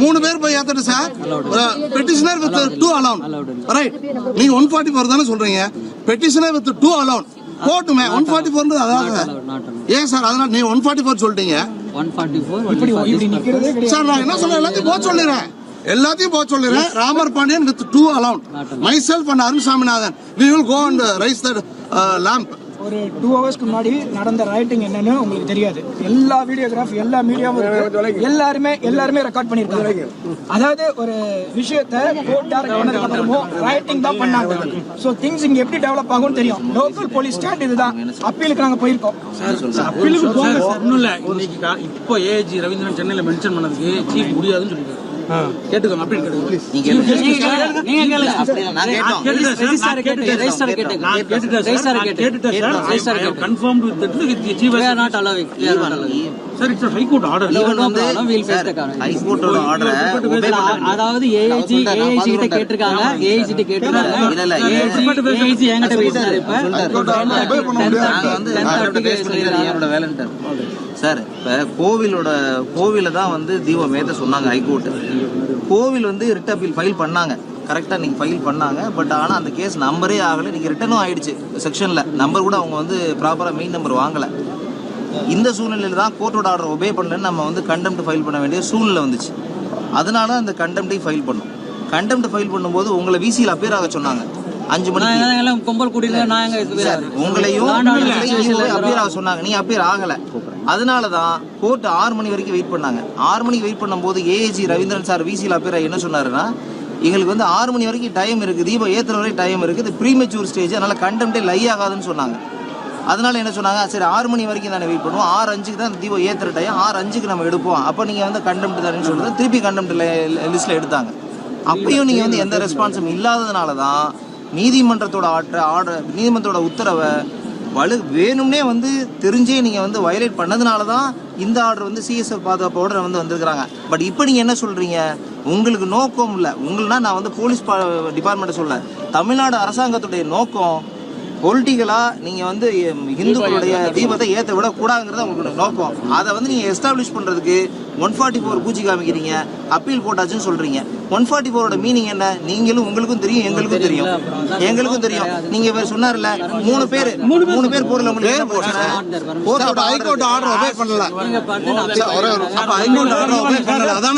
3 பேர் போய் ஏத்தட்டு sir. Petitioner with 2 alone right. நீங்க 144 தானே சொல்றீங்க. பெட்டிஷனர் வித் 2 அலோன் கோர்ட் மே 144 அதாவது ஏன் சார் அதனால நீ 144 சொல்லிட்டீங்க. 144 சார் நான் என்ன சொல்றேன் எல்லாத்தையும் போக சொல்லிடுறேன். Ramar Pandian with 2 alone myself and Arun Saminathan we will go and raise the lamp. ஒரு 2 ஹவர்ஸ்க்கு முன்னாடி நடந்த ரைட்டிங் என்னன்னு உங்களுக்கு தெரியாது. எல்லா வீடியோகிராஃப் எல்லா மீடியாவும் இருக்கு. எல்லாருமே ரெக்கார்ட் பண்ணிருக்காங்க. அதாவது ஒரு விஷயத்தை கோர்ட் டைரக்ட் பண்ணதுக்கு அப்புறமும் ரைட்டிங் தான் பண்ணாங்க. சோ திங்ஸ் இங்க எப்படி டெவலப் ஆகும்னு தெரியும். லோக்கல் போலீஸ் ஸ்டாண்ட் இதுதான். அப்பீலுக்கு நாங்க போயிருக்கோம். அப்பீலுக்கு போங்க சார். ஒண்ணும் இல்ல. இன்னைக்கு இப்போ ஏஜி ரவீந்திரன் சென்னையில மென்ஷன் பண்ணதுக்கு சீஃப் முடியாதுன்னு சொல்லிருக்காரு. கேட்டுக்கோங்க அப்படி கேட்டுக்கோங்க. நீங்க கேளுங்க. நான் கேட்டோம். ரெஜிஸ்டர் கேட்டேன். Confirmed with chief we are not allowing. Sir, it's a high court order. Even no problem, we'll face the car. High court order. அதாவது AIG கிட்ட கேட்டிருக்காங்க. AIG கிட்ட கேட்டிருக்காங்க. இல்ல AIG என்கிட்ட பேசினாரு. இப்ப 10:30 என்னோட வேலண்டர் சார். இப்ப கோவில தான் வந்து தீபம் ஏத்த சொன்னாங்க ஹைகோர்ட். கோவில் வந்து ரிட் அப்பீல் ஃபைல் பண்ணாங்க. கரெக்டாக நீங்கள் ஃபைல் பண்ணாங்க. பட் ஆனால் அந்த கேஸ் நம்பரே ஆகலை. நீங்கள் ரிட்டனும் ஆயிடுச்சு. செக்ஷனில் நம்பர் கூட அவங்க வந்து ப்ராப்பராக மெயின் நம்பர் வாங்கலை. இந்த சூழ்நிலையில் தான் கோர்ட்டோட ஆர்டர் ஒபே பண்ணலன்னு நம்ம வந்து கண்டெம்ட் ஃபைல் பண்ண வேண்டிய சூழ்நிலை வந்துச்சு. அதனால அந்த கண்டெம்ட்டையும் ஃபைல் பண்ணோம். கண்டெம்ட் ஃபைல் பண்ணும்போது உங்களை விசியில் அப்பியர் ஆக சொன்னாங்க 5 மணிக்கு. கும்பல் கூட்டிட்டு உங்களையும் அப்பியர் ஆக சொன்னாங்க. நீ அப்பியர் ஆகலை. அதனால தான் கோர்ட் 6 மணி வரைக்கும் வெயிட் பண்ணாங்க. 6 மணிக்கு வெயிட் பண்ணும்போது ஏஏஜி ரவீந்திரன் சார் விசியில் அப்பியர் என்ன சொன்னாருன்னா, எங்களுக்கு வந்து 6 மணி வரைக்கும் டைம் இருக்குது, தீபம் ஏற்றுற வரைக்கும் டைம் இருக்குது, இது ப்ரீமெச்சூர் ஸ்டேஜ், அதனால கண்டெம்ட்டே லை ஆகாதுன்னு சொன்னாங்க. அதனால என்ன சொன்னாங்க, சரி 6 மணி வரைக்கும் தானே வெயிட் பண்ணுவோம், 6:05 தான் தீபம் ஏற்றுற டைம், 6:05 நம்ம எடுப்போம், அப்போ நீங்கள் வந்து கண்டெம்ட் தானேன்னு சொல்கிறது திருப்பி கண்டெம்ட் லிஸ்ட்டில் எடுத்தாங்க. அப்பயும் நீங்கள் வந்து எந்த ரெஸ்பான்ஸும் இல்லாததுனால தான் நீதிமன்றத்தோட உத்தரவை வேணும்னே வந்து தெரிஞ்சே நீங்கள் வந்து வயலேட் பண்ணதுனால தான் இந்த ஆர்டர் வந்து சிஎஸ்எஃப் பாதுகாப்போட வந்து வந்திருக்கிறாங்க. பட் இப்போ நீங்கள் என்ன சொல்கிறீங்க, உங்களுக்கு நோக்கம் இல்லை. உங்களுனா நான் வந்து போலீஸ் டிபார்ட்மெண்ட்டை சொல்ல, தமிழ்நாடு அரசாங்கத்துடைய நோக்கம் பொலிட்டிக்கலாக நீங்கள் வந்து இந்துக்களுடைய தீபத்தை ஏற்ற விடக்கூடாதுங்கிறத உங்களோட நோக்கம். அதை வந்து நீங்கள் எஸ்டாப்ளிஷ் பண்ணுறதுக்கு 144 பூச்சி காமிக்கிறீங்க, அப்பீல் போட்டாச்சுன்னு சொல்கிறீங்க. 144ஓட மீனிங் என்ன, நீங்களும் உங்களுக்கும் தெரியும், எங்களுக்கும் தெரியும். நீங்கள் இவர் சொன்னார்ல 3 பேர் போடல, உங்களுக்கு ஹைகோர்ட் ஆர்டர் ஒபே பண்ணல. அதான